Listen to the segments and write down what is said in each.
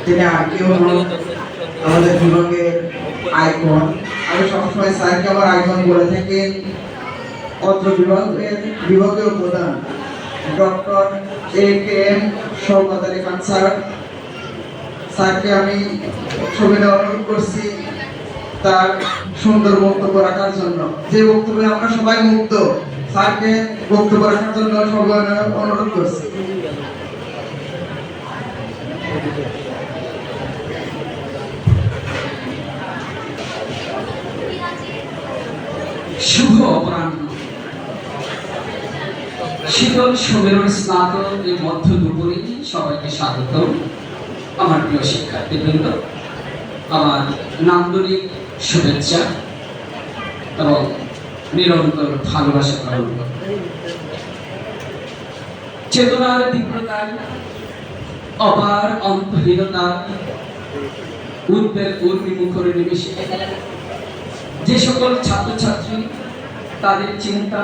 তিনি আর কেউ নন, আমাদের বিভাগের আইকন। আমি সবসময় স্যারকে আমার আইকন বলে থাকেন। অত্র বিভাগের বিভাগীয় প্রধান doctor A.K.M. Shawkat Ali Khan sir, স্যারকে আমি ছবি নেওয়ার অনুরোধ করছি তার সুন্দর বক্তব্য রাখার জন্য। যে বক্তব্যে আমরা সবাই মুগ্ধ, স্যারকে বক্তব্য রাখার জন্য সবাই অনুরোধ করছি। শুভ অপরাহ্ন, শীতল সমীরণ স্নাত এই মধ্য দুপুরে সবাইকে স্বাগত। আমার প্রিয় শিক্ষার্থীবৃন্দ, আমার নান্দনিক শুভেচ্ছা এবং নিরন্তর ভালোবাসা গ্রহণ করুন। চেতনার তীব্রতায়, অপার অন্তহীনতা, উদ্বেগ উর্মিমুখর নিমিষে যে সকল ছাত্রছাত্রী তাদের চিন্তা,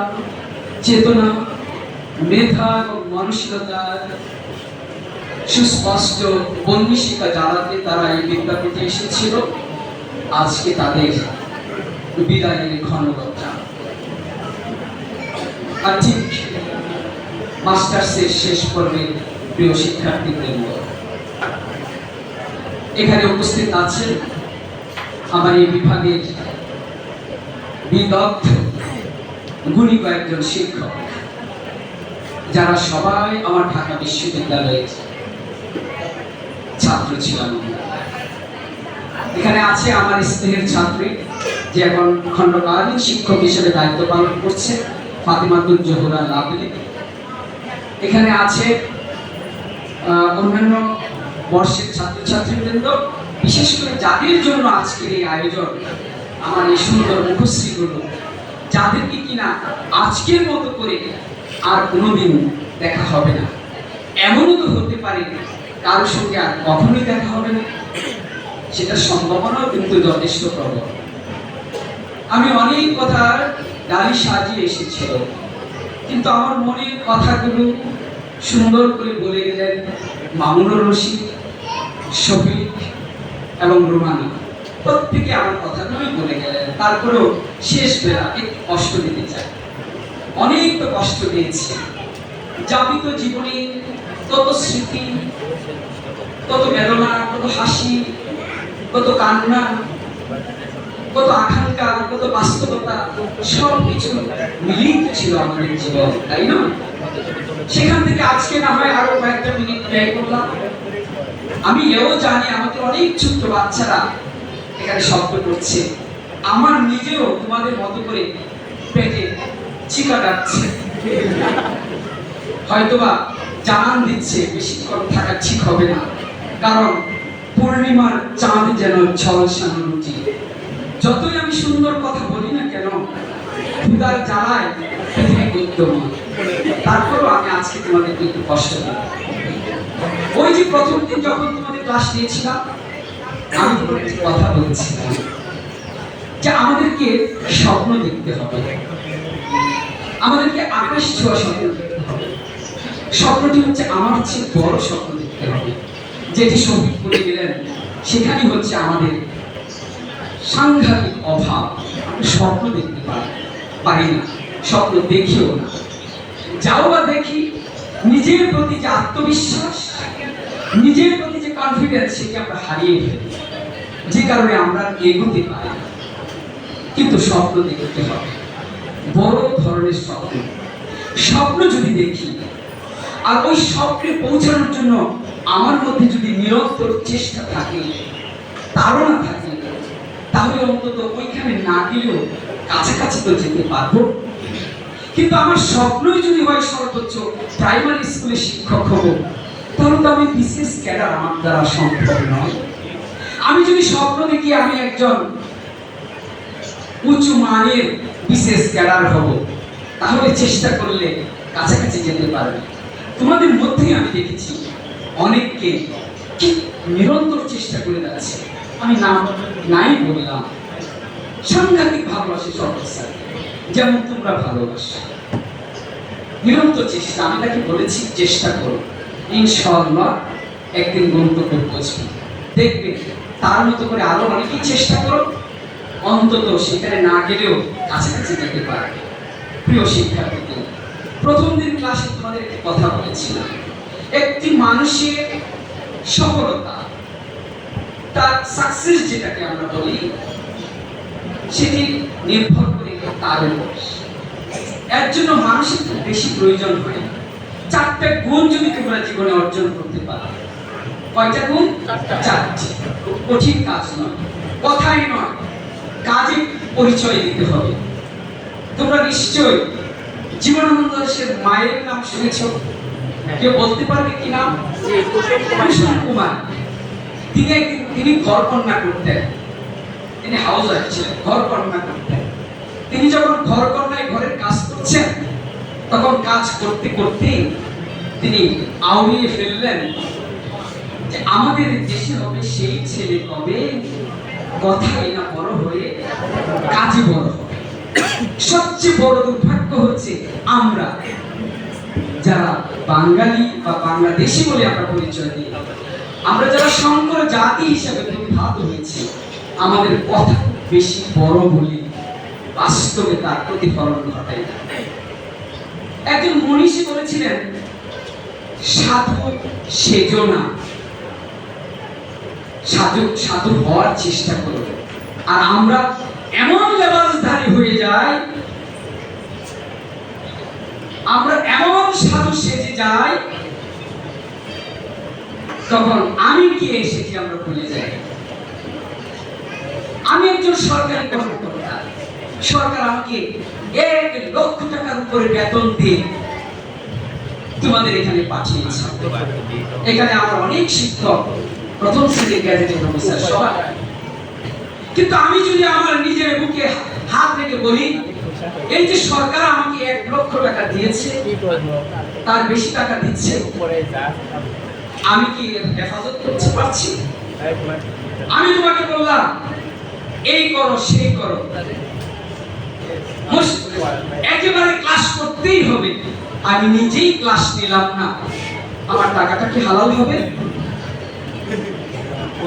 চেতনা, মেধা এবং মানসিকতার সুস্পষ্ট বন্দিশিকা জ্বালাতে তারা এই বিদ্যাপীঠে এসেছিল, আজকে তাদের বিদায়ের ক্ষণগতা। আর ঠিক মাস্টার্সের শেষ পর্বে প্রিয় শিক্ষার্থীবৃন্দ, এখানে উপস্থিত আছেন আমার এই বিভাগের বিদগ্ধ গুণী কয়েকজন শিক্ষক, যারা সবাই আমার ঢাকা বিশ্ববিদ্যালয়ের ছাত্র ছিলাম। এখানে আছে আমার স্নেহের ছাত্রী, যে এখন খণ্ডকালীন শিক্ষক হিসেবে দায়িত্ব পালন করছে, ফাতিমাতুল জোহরা লাভলি। এখানে আছে অন্যান্য বর্ষের ছাত্রছাত্রীবৃন্দ, বিশেষ করে যাদের জন্য আজকের এই আয়োজন, আমার এই সুন্দর মুখশ্রীগুলো, যাদেরকে কিনা আজকের মতো করে আর কোনোদিন দেখা হবে না। এমনও তো হতে পারে কারোর সঙ্গে আর কখনোই দেখা হবে না, সেটা সম্ভাবনাও কিন্তু যথেষ্ট প্রবল। আমি অনেক কথা ডালি সাজিয়ে এসেছিল, কিন্তু আমার মনের কথাগুলো সুন্দর করে বলে গেলেন মামুনুর রশিদ, শফিক এবং রুমানা। প্রত্যেকে আমার কথাগুলোই বলে গেলেন। তারপরেও শেষ বেলা একটু কষ্ট দিতে চাই। অনেক তো কষ্ট দিয়েছি, যাবিত জীবনে কত স্মৃতি, কত বেদনা, কত হাসি, কত কান্না, কত আকাঙ্ক্ষা, কত বাস্তবতা, সব কিছু মিলিত ছিল আমাদের জীবন, তাই না? সেখান থেকে আজকে না হয় আরো কয়েকটা মিনিট ব্যয় করলাম। আমি এও জানি আমাদের অনেক ছোট্ট বাচ্চারা এখানে শব্দ করছে, আমার নিজেও তোমাদের মতো করে পেটে চিকা ডাকছে, হয়তোবা জানান দিচ্ছে বেশিক্ষণ থাকা ঠিক হবে না, কারণ পূর্ণিমার চাঁদ যেন ঝলসানো রুটি। যতই আমি সুন্দর কথা বলি না কেন, ক্ষুধার জ্বালায় পৃথিবী গদ্যমান। তারপরও আমি আজকে তোমাদেরকে একটু কষ্ট দিই। ওই যে প্রথম দিন যখন তোমাদের ক্লাস নিয়েছিলাম, আমি তোমাদের কথা বলেছিলাম যে আমাদেরকে স্বপ্ন দেখতে হবে, আমাদেরকে আকাশ ছোঁয়া স্বপ্ন দেখতে হবে। স্বপ্নটি হচ্ছে আমার চেয়ে বড় স্বপ্ন দেখতে হবে, যেটি শহীদ করে গেলেন। সেখানে হচ্ছে আমাদের সাংঘাতিক অভাব, স্বপ্ন দেখতে পারি না, স্বপ্ন দেখিও না। যাও বা দেখি, নিজের প্রতি যে আত্মবিশ্বাস, নিজের প্রতি যে কনফিডেন্স, সেটি আমরা হারিয়ে ফেলি, যে কারণে আমরা এগোতে পারি না। কিন্তু স্বপ্ন দেখতে হবে, বড় ধরনের স্বপ্ন। স্বপ্ন যদি দেখি আর ওই স্বপ্নে পৌঁছানোর জন্য আমার মধ্যে যদি নিরন্তর চেষ্টা থাকে, তাড়না থাকে, তাহলে অন্তত ওইখানে না গেলেও কাছাকাছি তো যেতে পারবো। কিন্তু আমার স্বপ্নই যদি হয় সর্বোচ্চ প্রাইমারি স্কুলে শিক্ষক হব, তাহলে তো আমি বিশেষ ক্যাডার আমার দ্বারা সম্ভব নয়। আমি যদি স্বপ্ন দেখি আমি একজন উঁচু মানের বিশেষ ক্যাডার হব, তাহলে চেষ্টা করলে কাছাকাছি যেতে পারবে। তোমাদের মধ্যেই আমি দেখেছি অনেককে কি নিরন্তর চেষ্টা করে যাচ্ছে। আমি নাম নাই বললাম, সাংঘাতিক ভালোবাসে সব স্যার, যেমন তোমরা ভালোবাসো। নিরন্তর চেষ্টা, আমি তাকে বলেছি চেষ্টা করো, ইনশাআল্লাহ একদিন গন্তব্যে পৌঁছবে। দেখবে তার মতো করে আরো অনেকেই চেষ্টা করো, অন্তত সেখানে না গেলেও কাছাকাছি যেতে পারবে। প্রিয় শিক্ষার্থী, প্রথম দিন ক্লাসে তোমাদের একটি কথা বলেছিলাম, একটি মানুষের সফলতা, তার সাকসেস যেটাকে আমরা বলি, সেটি নির্ভর করে তার উপর। এর জন্য মানুষের খুব বেশি প্রয়োজন হয় না। 4টা গুণ যদি তোমরা জীবনে অর্জন করতে পারো, কয়টা গুণ? 4টি। খুব কঠিন কাজ নয়, কথাই নয়, কাজে পরিচয় দিতে হবে। তোমরা নিশ্চয়ই জীবনানন্দ দাশের মায়ের নাম শুনেছ? কেউ বলতে পারবে কি নাম? কুসুম কুমার। তিনি ঘর কন্যা করতেন, তিনি হাউস ওয়াইফ ছিলেন, ঘর কন্যা করতেন। তিনি যখন ঘর কন্যায় ঘরের কাজ করছেন, তখন কাজ করতে করতে তিনি আউড়িয়ে ফেললেন যে আমাদের দেশে হবে সেই ছেলে কবে, কথাই না বড় হয়ে কাজে বড় হবে। সবচেয়ে বড় দুর্ভাগ্য হচ্ছে আমরা যারা বাঙালি বা বাংলাদেশি বলে আমরা পরিচয় দিই, আমরা যারা সংকর জাতি হিসেবে বিভাগ হয়েছি, আমাদের কথা বেশি বড় বলি, বাস্তবে তার প্রতিফলন ঘটায় না। একজন মনীষী বলেছিলেন, সাধু সেজো না, সাধু হওয়ার চেষ্টা করো। আর আমরা এমন লেবাসধারী হয়ে যাই, আমরা এমন সাধু সেজে যাই, তখন আমি কে সেটি আমরা ভুলে যাই। আমি একজন সরকারি কর্মকর্তা, সরকার আমাকে 1 লক্ষ টাকার উপরে বেতন দিয়ে তোমাদের এখানে পাঠিয়েছে। এখানে আমার অনেক শিক্ষক, প্রথম শ্রেণীর গ্যাজেটেড অফিসার সবাই। কিন্তু আমি যদি আমার নিজের বুকে হাত রেখে বলি, এই যে সরকার আমাকে 1 লক্ষ টাকা দিয়েছে, তার বেশি টাকা দিচ্ছে, আমি কি হেফাজত করতে পারছি? আমি তোমাকে বললাম এই করো সেই করো, একেবারে ক্লাস করতেই হবে, আমি নিজেই ক্লাস নিলাম না, আমার টাকাটা কি হালাল হবে?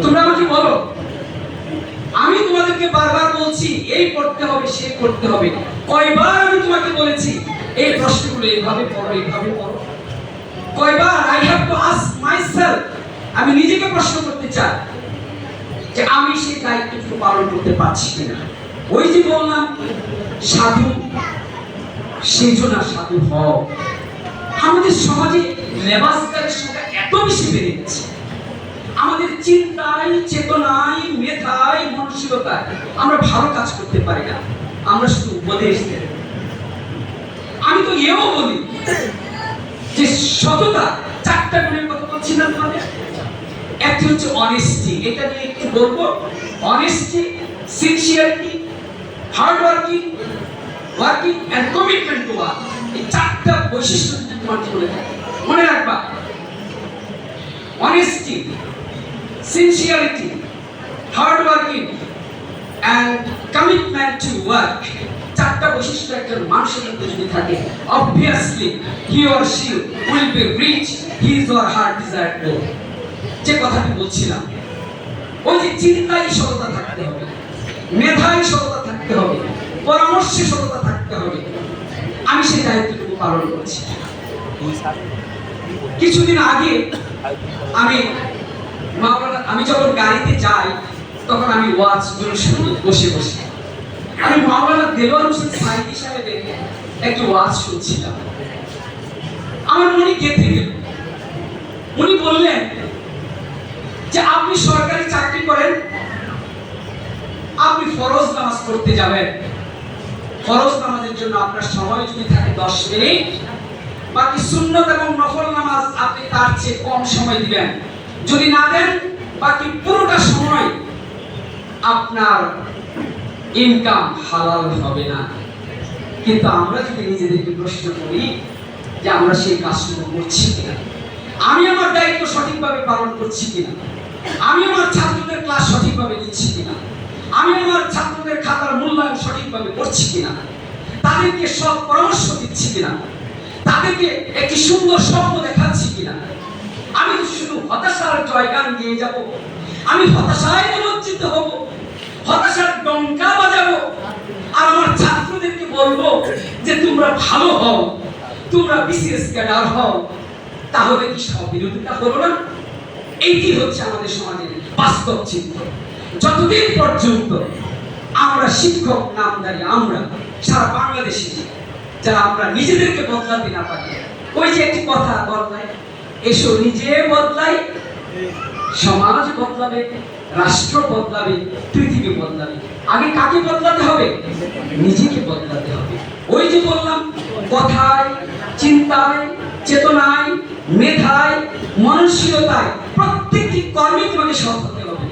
তোমরা আমাকে বলো। আমি তোমাদেরকে বারবার বলছি এই করতে হবে সেই করতে হবে, কয়বার আমি তোমাকে বলেছি এই প্রশ্নগুলো এইভাবে পড়ো, এইভাবে পড়ো? কয়বার I have to ask myself, আমি নিজেকে প্রশ্ন করতে চাই যে আমি সেই দায়িত্বটুকু পালন করতে পারছি কিনা। ওই যে বললাম, সাধু সেজো না, সাধু হও। আমাদের সমাজে লেবাসদারের সংখ্যা এত বেশি বেড়ে গেছে, আমাদের চিন্তায়, চেতনায়, মেধায়, মানসিকতায় আমরা ভালো কাজ করতে পারি না, আমরা শুধু উপদেশ দেই। আমি তো এও বলি যে সততা, 4টা গুণের কথা বলছি না তোমাদের, একটি হচ্ছে অনেস্টি, এটা নিয়ে একটু বলবো। Honesty, sincerity, hard working and commitment to work, এই 4টা বৈশিষ্ট্য যদি তোমার জীবনে থাকে, মনে রাখবা, honesty, sincerity, hard working and commitment to work, 4টা বৈশিষ্ট্য একজন মানুষের মধ্যে যদি থাকে, obviously he or she will be reach his or her desired goal। যে কথাটি বলছিলাম, ওই যে চিন্তায় সততা থাকতে হবে, মেধায় সততা থাকতে হবে, পরামর্শে সততা থাকতে হবে। আমি সেই দায়িত্বটুকু পালন করছি। কিছুদিন আগে আমি যখন গাড়িতে যাই, তখন আমি ওয়াজগুলো শুনি বসে বসে। আমি মাওলানা দেলোয়ার হোসেন সাইদি সাহেবের একটি ওয়াজ শুনছিলাম, আমার মনে গেঁথে গেল। উনি বললেন যে আপনি সরকারি চাকরি করেন, আপনি ফরজ নামাজ পড়তে যাবেন, ফরজ নামাজের জন্য আপনার সময় যদি থাকে 10 মিনিট, বাকি সুন্নত এবং নফল নামাজ আপনি তার চেয়ে কম সময় দিবেন। যদি না দেন, বাকি পুরোটা সময় আপনার ইনকাম হালাল হবে না। কিন্তু আমরা যদি নিজেদেরকে প্রশ্ন করি যে আমরা সেই কাজটুকু করছি কিনা, আমি আমার দায়িত্ব সঠিকভাবে পালন করছি কিনা, আমি আমার ছাত্রদের ক্লাস সঠিকভাবে নিচ্ছি কিনা, আমি আমার ছাত্রদের খাতার মূল্যায়ন সঠিকভাবে করছি কিনা, তাদেরকে সৎ পরামর্শ দিচ্ছি কিনা, তাদেরকে একটি সুন্দর স্বপ্ন দেখাচ্ছি কিনা, আমি শুধু হতাশার জয়গান গেয়ে যাব, আমি হতাশায় নিমজ্জিত হব, হতাশার ডঙ্কা বাজাবো, আর আমার ছাত্রদেরকে বলবো যে তোমরা ভালো হও, তোমরা বিসিএস ক্যাডার হও। তাহলে কি সব বিরোধিতা হলো না? এইটি হচ্ছে আমাদের সমাজের বাস্তব চিত্র। যতদিন পর্যন্ত আমরা শিক্ষক নামধারী, আমরা সারা বাংলাদেশে যারা আমরা নিজেদেরকে বদলাতে না পারি, ওই যে একটি কথা বদলায়, এসো নিজে বদলাই, সমাজ বদলাবে, রাষ্ট্র বদলাবে, পৃথিবী বদলাবে। আগে কাকে বদলাতে হবে? নিজেকে বদলাতে হবে। ওই যে বললাম, কথায়, চিন্তায়, চেতনায়, মেধায়, মননশীলতায়, প্রত্যেকটি কর্মে তোমাকে সৎ হতে হবে।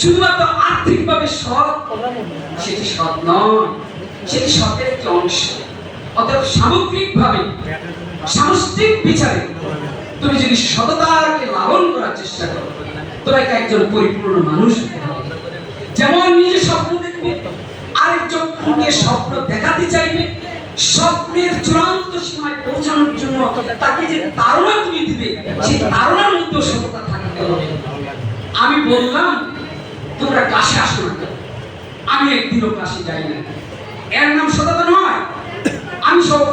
শুধুমাত্র আর্থিকভাবে সৎ সেটি সৎ নয়, সেটি সতের একটি অংশ। অতএব সামগ্রিকভাবে, সামষ্টিক বিচারে তুমি যদি সততাকে লালন করার চেষ্টা করো, তোমাকে একজন পরিপূর্ণ মানুষ হতে হবে। যেমন নিজে স্বপ্ন দেখবে, আরেকজনকে স্বপ্ন দেখাতে চাইবে, স্বপ্নের চূড়ান্ত সীমায় পৌঁছানোর জন্য তাকে যে তাড়না তুমি দিবে, সেই তাড়নার মধ্যে সততা থাকতে হবে। আমি বললাম তোমরা ক্লাসে আসো না, আমি একদিনও ক্লাসে যাই না, এর নাম সততা নয়। আমি সৎ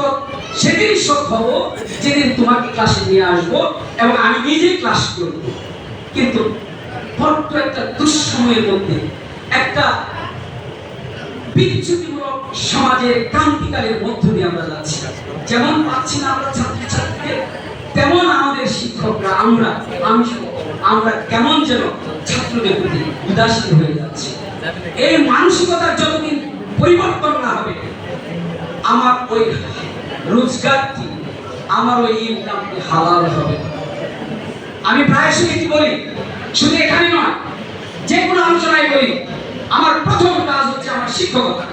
সেদিনই সৎ হব যেদিন তোমাকে ক্লাসে নিয়ে আসবো এবং আমি নিজেই ক্লাস করব। কিন্তু বড্ড একটা দুঃসময়ের মধ্যে, একটা বিচ্যুতিমূলক সমাজের ক্রান্তিকালের মধ্য দিয়ে আমরা যাচ্ছি। যেমন পাচ্ছি না আমরা ছাত্রছাত্রীদের, তেমন আমাদের শিক্ষকরা, আমরা কেমন যেন ছাত্রদের প্রতি উদাসীন হয়ে যাচ্ছে। এই মানসিকতার যতদিন পরিবর্তন না হবে, আমার ওই রোজগারটি, আমার ওই ইনকামটি হালাল হবে। আমি প্রায়শই এটি বলি, শুধু এখানে নয়, যে কোনো আলোচনায় বলি, আমার প্রথম কাজ হচ্ছে আমার শিক্ষকতা।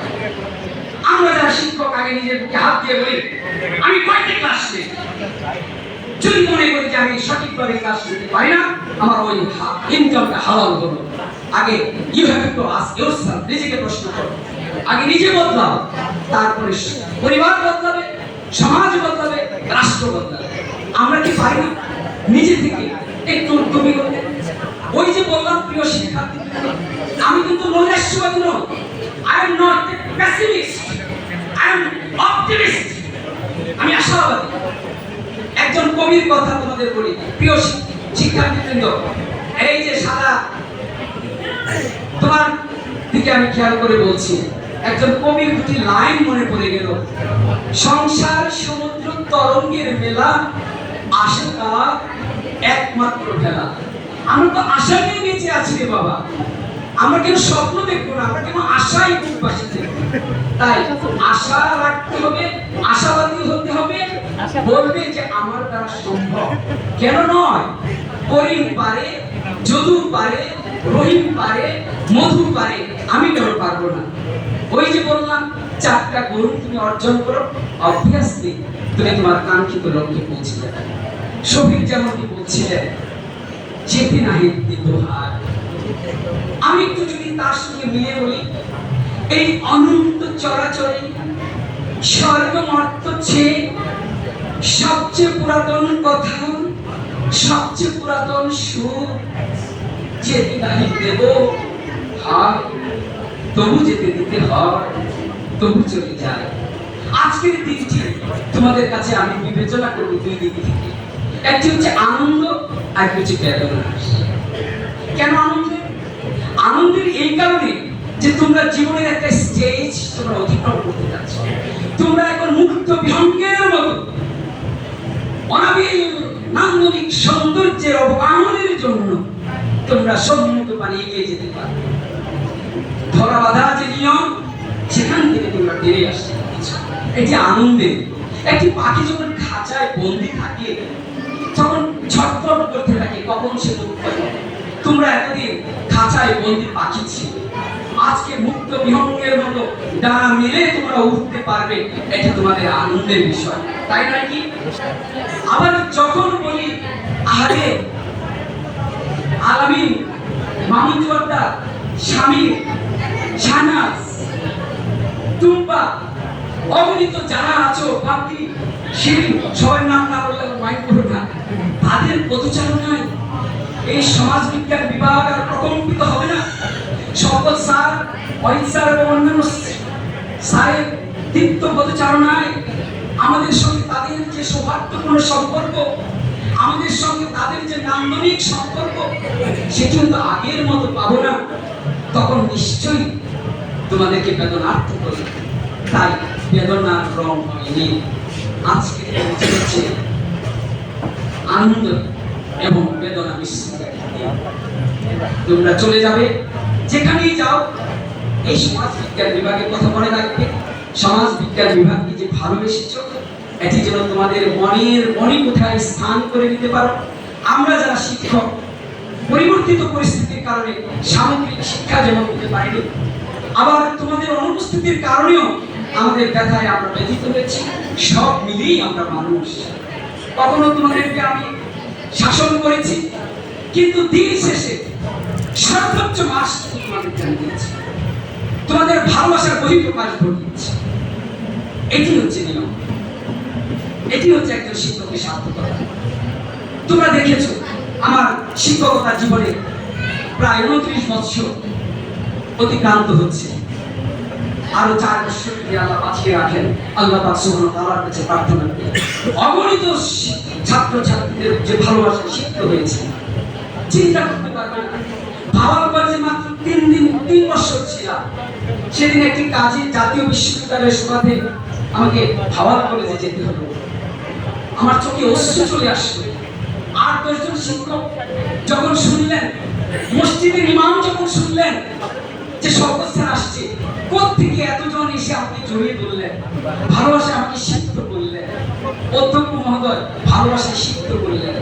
আমরা যারা শিক্ষক, আগে নিজের বুকে হাত দিয়ে বলি আমি কয়টি ক্লাস নেই। যদি মনে করি যে আমি সঠিকভাবে ক্লাস নিতে পারি না, আমার ওই ইনকামটা হালাল হলো। আগে you have to ask yourself, নিজেকে প্রশ্ন করো। আগে নিজে বদলাও, তারপরে পরিবার বদলাবে, সমাজ বদলাবে, রাষ্ট্র বদলাবে। আমরা কি পারি না নিজে থেকে একটু উদ্যমী করতে? ওই যে বললাম প্রিয় শিক্ষার্থী, আমি কিন্তু নৈরাশ্যবাদী নই। I am not a pessimist, I am optimist. আমি আশাবাদী। একজন কবির কথা তোমাদের বলি, প্রিয় শিক্ষার্থীবৃন্দ, এই যে সাদা, তোমার দিকে আমি খেয়াল করে বলছি, একজন কবির দুটি লাইন মনে পড়ে গেল। সংসার সমুদ্র তরঙ্গের মেলা, আশা একমাত্র ভেলা। আমরা তো আশা নিয়ে বেঁচে আছি রে বাবা। আমরা কেন স্বপ্ন দেখবো না? আমরা কেন আশাই বুকবাসী দেখবো? তাই আশা রাখতে হবে, আশাবাদী হতে হবে, বলবে যে আমার দ্বারা সম্ভব। কেন নয়? করিম পারে, যদু পারে, রহিম পারে, মধু পারে, আমি কেন পারবো না? ওই যে বললাম, 4টা গুণ তুমি অর্জন করো, অবভিয়াসলি তুমি তোমার কাঙ্ক্ষিত লক্ষ্যে পৌঁছে যাবে। শফিক যেমনটি বলছিলেন, যেতে নাহি দোহার। আমি একটু যদি তার সঙ্গে মিলে বলি, এই অনন্ত চরাচরে স্বর্গমর্ত চেয়ে সবচেয়ে পুরাতন কথা, সবচেয়ে পুরাতন সুর, যেতে নাহি দেব হয়, তবু যেতে দিতে হয়, তবু চলে যায়। আজকের দিনটি তোমাদের কাছে আমি বিবেচনা করবো 2 দিক থেকে। একটি হচ্ছে আনন্দ, আর হচ্ছে বেদনা। কেন আনন্দ? আনন্দের এই কারণে যে তোমরা জীবনের একটা স্টেজ তোমরা অতিক্রম করতে যাচ্ছ। তোমরা এখন মুক্ত বিহঙ্গের মতো অনাবিল নান্দনিক সৌন্দর্যের অবগাহনের জন্য তোমরা সম্মুখ পালিয়ে এগিয়ে যেতে পারো। ধরা বাঁধা যে নিয়ম, সেখান থেকে তোমরা বেরিয়ে আসতে পারছো। এটি আনন্দের। একটি পাখি যখন খাঁচায় বন্দি থাকে, তখন ছটফট করতে থাকে কখন সে মুক্ত হবে। তোমরা এতদিন খাঁচায় বন্দি পাখি ছিল, আজকে মুক্ত বিহঙ্গের মতো ডানা মেলে তোমরা উঠতে পারবে। এটা তোমাদের আনন্দের বিষয়, তাই নয় কি? আবার যখন বলি আরে আলামিন, মামুন জোয়ারদার, শামীম, শাহনাজ, টুম্পা, অগণিত যারা আছো, বাপি, সেই সবার নাম না বললে মাইন্ড করো না, তাদের পদচারণায় এই সমাজ বিজ্ঞান বিভাগ আর প্রকম্পিত হবে না। সকল স্যার, অহিত স্যার এবং অন্যান্য স্যারের দীপ্ত পদচারণায় আমাদের সঙ্গে তাদের যে সৌহার্দ্যপূর্ণ সম্পর্ক, আমাদের সঙ্গে তাদের যে নান্দনিক সম্পর্ক, সেটি হয়তো আগের মতো পাবো না। তখন নিশ্চয়ই তোমাদেরকে বেদনার্থ করবে। তাই বেদনার রং হয়নি, আজকে হচ্ছে আনন্দ এবং বেদনা মিশ্রিত। তোমরা চলে যাবে যেখানেই যাও, এই সমাজ বিজ্ঞান বিভাগের কথা মনে রাখবে। সমাজ বিজ্ঞান বিভাগকে যে ভালোবেসেছ, এটি যেন তোমাদের মনের মনে কোথায় স্থান করে নিতে পারো। আমরা যারা শিক্ষক, পরিবর্তিত পরিস্থিতির কারণে সামগ্রিক শিক্ষা যেমন দিতে পারিনি, আবার তোমাদের অনুপস্থিতির কারণেও আমাদের ব্যথায় আমরা ব্যথিত হয়েছি। সব মিলিয়েই আমরা মানুষ। কখনো তোমাদেরকে আমি শাসন করেছি, কিন্তু দিন শেষে সর্বোচ্চ মাস তোমাদের দিয়েছি, তোমাদের ভালোবাসার বহিঃপ্রকাশ ঘটিয়েছি। এটি হচ্ছে নিয়ম, এটি হচ্ছে একজন শিক্ষকের সার্থকতা। তোমরা দেখেছো আমার শিক্ষকতার জীবনে প্রায় 29 বছর অতিক্রান্ত হচ্ছে। আরো 4 বছর যদি আল্লাহ বাঁচিয়ে রাখেন, আল্লাহ পাক সুবহানাহু ওয়া তাআলার কাছে প্রার্থনা করি অগণিত ছাত্র ছাত্রীদের যে ভালোবাসা শিক্ষিত হয়েছে, চিন্তা করতে পারবে না। ভাবার পর যে মাত্র 3 বছর ছিলাম, সেদিন একটি কাজে জাতীয় বিশ্ববিদ্যালয়ের সভাতে আমাকে ভাওয়াল কলেজে যেতে হলো। আমার চোখে অশ্রু চলে আসলো। 8-10 জন শিক্ষক যখন শুনলেন, মসজিদের ইমাম যখন শুনলেন যে শওকত স্যার আসছে, কোত্থেকে এতজন এসে আমাকে জড়িয়ে ধরলেন, ভালোবাসা আমাকে সিক্ত করলেন। অধ্যক্ষ মহোদয় ভালোবাসা সিক্ত করলেন।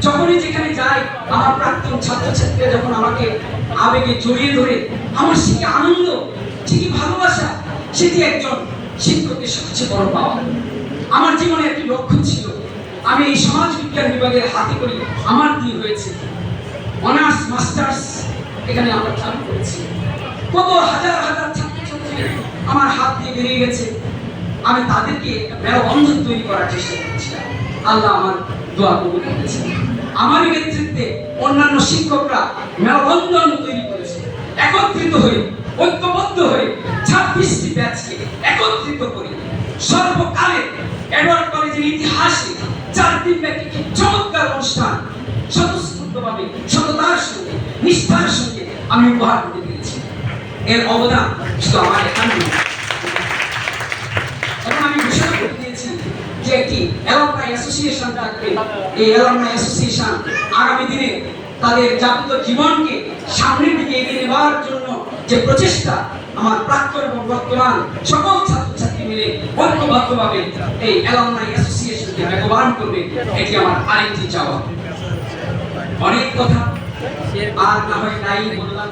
যখনই যেখানে যাই, আমার প্রাক্তন ছাত্রছাত্রীরা যখন আমাকে আবেগে জড়িয়ে ধরে, আমার সে কি আনন্দ, সে কি ভালোবাসা, সেটি একজন শিক্ষকের সবচেয়ে বড় পাওয়া। আমার জীবনে একটি লক্ষ্য ছিল, আমি এই সমাজ বিজ্ঞান বিভাগের হাতে করি আমার কি হয়েছে, অনার্স মাস্টার্স এখানে আমরা চালু করেছি। কত হাজার হাজার ছাত্রছাত্রী আমার হাত দিয়ে বেরিয়ে গেছে। আমি তাদেরকে মেলবন্ধন তৈরি করার চেষ্টা করেছিলাম। আল্লাহ আমার দোয়া কবুল করেছেন। আমারই নেতৃত্বে অন্যান্য শিক্ষকরা মেলবন্ধন তৈরি করেছে। একত্রিত হয়ে, ঐক্যবদ্ধ হয়ে 26টি ব্যাচকে একত্রিত করে সর্বকালে এডওয়ার্ড কলেজের ইতিহাসে 4 দিন ব্যাপী একটি চমৎকার অনুষ্ঠান স্বতঃস্ফূর্তভাবে, সততার সঙ্গে, নিষ্ঠার সঙ্গে আমি উপহার দিতে পেরেছি। এর অবদান শুধু আমার এখানে নয়। এবং আমি ঘোষণা করে দিয়েছি যে একটি অ্যালামনাই অ্যাসোসিয়েশন থাকবে। এই অ্যালামনাই অ্যাসোসিয়েশন আগামী দিনে তাদের যাপিত জীবনকে সামনের দিকে এগিয়ে নেওয়ার জন্য যে প্রচেষ্টা, আমার প্রাক্তন এবং বর্তমান সকল ছাত্রছাত্রী মিলে ঐক্যবদ্ধভাবে এই অ্যালামনাই অ্যাসোসিয়েশনকে বেগবান করবে, এটি আমার আরেকটি চাওয়া। অনেক কথা আর না হয় নাই বললাম,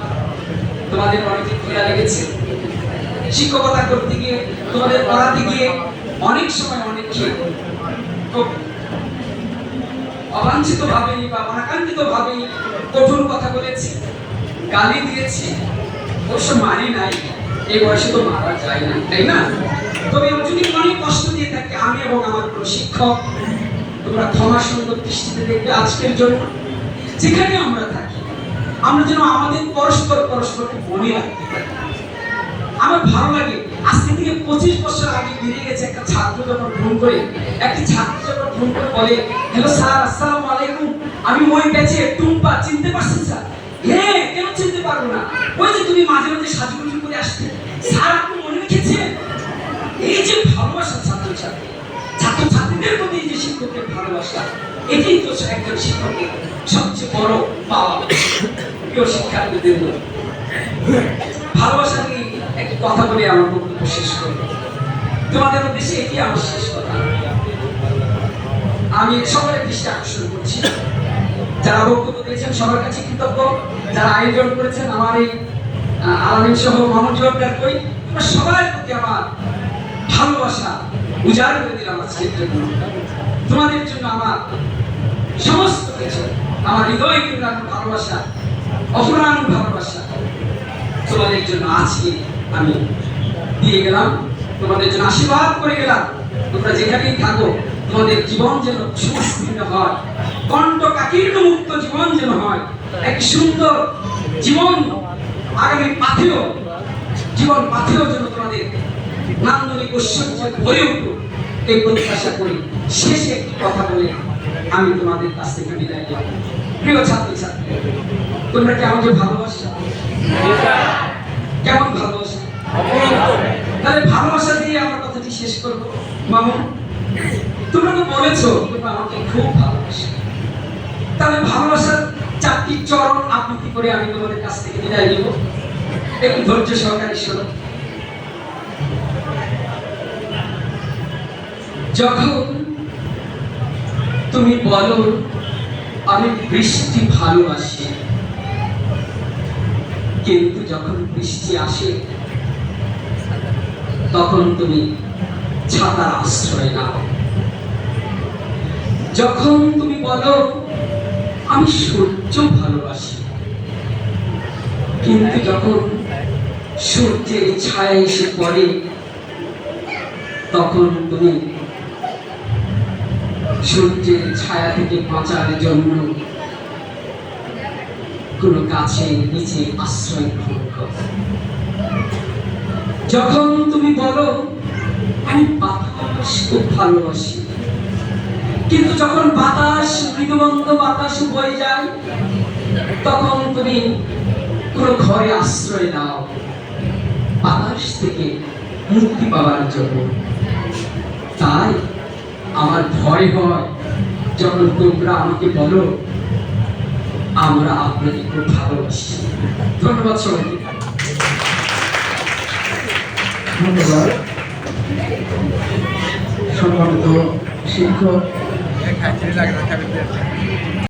তোমাদের অনেক ক্ষুধা লেগেছে। শিক্ষকতা করতে গিয়ে, তোমাদের পড়াতে গিয়ে অনেক সময় অনেক খুব অবাঞ্ছিত ভাবে বা অনাকাঙ্ক্ষিত ভাবে কঠোর কথা বলেছি, গালি দিয়েছি, অবশ্য মানি নাই। এই বয়সে তো মারা যায় না, তাই না? তবে যদি অনেক কষ্ট দিয়ে থাকে আমি এবং আমার শিক্ষক, তোমরা ক্ষমা সুন্দর দৃষ্টিতে দেখবে। আজকের জন্য যেখানে আমরা থাকি, আমরা যেন আমাদের পরস্পরকে মনে রাখতে পারি। আমার ভালো লাগে, আজকে থেকে 25 বছর আগে বেরিয়ে গেছে একটা ছাত্র যখন ফোন করে, একটি ছাত্র যখন ফোন করে বলে, হ্যালো স্যার, আসসালামু আলাইকুম, আমি ওই ব্যাচে টুম্পা, চিনতে পারছেন স্যার? হ্যাঁ, কেন চিনতে পারবো না, ওই যে তুমি মাঝে মাঝে সাজুগুজু করে আসতে, স্যার আপনি মনে রেখেছেন? এই যে ভালোবাসা ছাত্রছাত্রীদের প্রতি যে শিক্ষকের ভালোবাসা, এটাই তো একজন শিক্ষকের সবচেয়ে বড় পাওয়া। প্রিয় শিক্ষার্থীদের ভালোবাসা নিয়ে একটি কথা বলে আমার বক্তব্য শেষ করব। তোমাদের উদ্দেশ্যে এটি আমার শেষ কথা। আমি সকলের দৃষ্টি আকর্ষণ করছি, যারা বক্তব্য দিয়েছেন সবার কাছে কৃতজ্ঞ, যারা আয়োজন করেছেন আমার এই আলামিন সহ মাহমুদ জোয়ার কই, তোমরা সবার প্রতি আমার ভালোবাসা উজাড় করে দিলাম আজকের জন্য। তোমাদের জন্য আমার সমস্ত কিছু, আমার হৃদয় কিন্তু ভালোবাসা, অপরাণ ভালোবাসা তোমাদের জন্য আজকে আমি দিয়ে গেলাম, তোমাদের জন্য আশীর্বাদ করে গেলাম। তোমরা যেখানেই থাকো তোমাদের জীবন যেন সুস্থির হয়, কণ্ঠকাকীর্ণ মুক্ত জীবন যেন হয়, এক সুন্দর জীবন আগামী পাথেও জীবন পাথেও যেন তোমাদের নান্দনিক ঐশ্বর্য ভরে উঠুক, এই প্রত্যাশা করি। শেষে একটি কথা বলে আমি তোমাদের কাছ থেকে বিদায় নেব। প্রিয় ছাত্রছাত্রী, তোমরা কি আমাকে ভালোবাসো? কেমন ভালোবাসা? তাহলে ভালোবাসা দিয়ে আমার কথাটি শেষ করবো। মামুন, তোমরা তো বলেছো তোমরা আমাকে খুব ভালোবাসো, তাহলে ভালোবাসার 4টি চরণ আবৃত্তি করে আমি তোমাদের কাছ থেকে বিদায় নেব। একটু ধৈর্য সহকারে শোনো। যখন তুমি বলো আমি বৃষ্টি ভালোবাসি, কিন্তু যখন বৃষ্টি আসে তখন তুমি ছাতার আশ্রয় নাও। যখন তুমি বলো আমি সূর্য ভালোবাসি, কিন্তু যখন সূর্যের ছায়া এসে পড়ে তখন তুমি সূর্যের ছায়া থেকে বাঁচার জন্য কোনো গাছের নিচে আশ্রয় গ্রহণ করো। যখন তুমি বলো আমি বাতাস খুব ভালোবাসি, কিন্তু যখন বাতাস মৃদুমন্দ বাতাস বয়ে যায় তখন তুমি কোনো ঘরে আশ্রয় নাও বাতাস থেকে মুক্তি পাওয়ার জন্য। তাই আমার ভয় হয় যখন তোমরা আমাকে বলো আমরা আপনাকে খুব ভালোবাসি। ধন্যবাদ সবাইকে। ধন্যবাদ সম্মানিত শিক্ষক।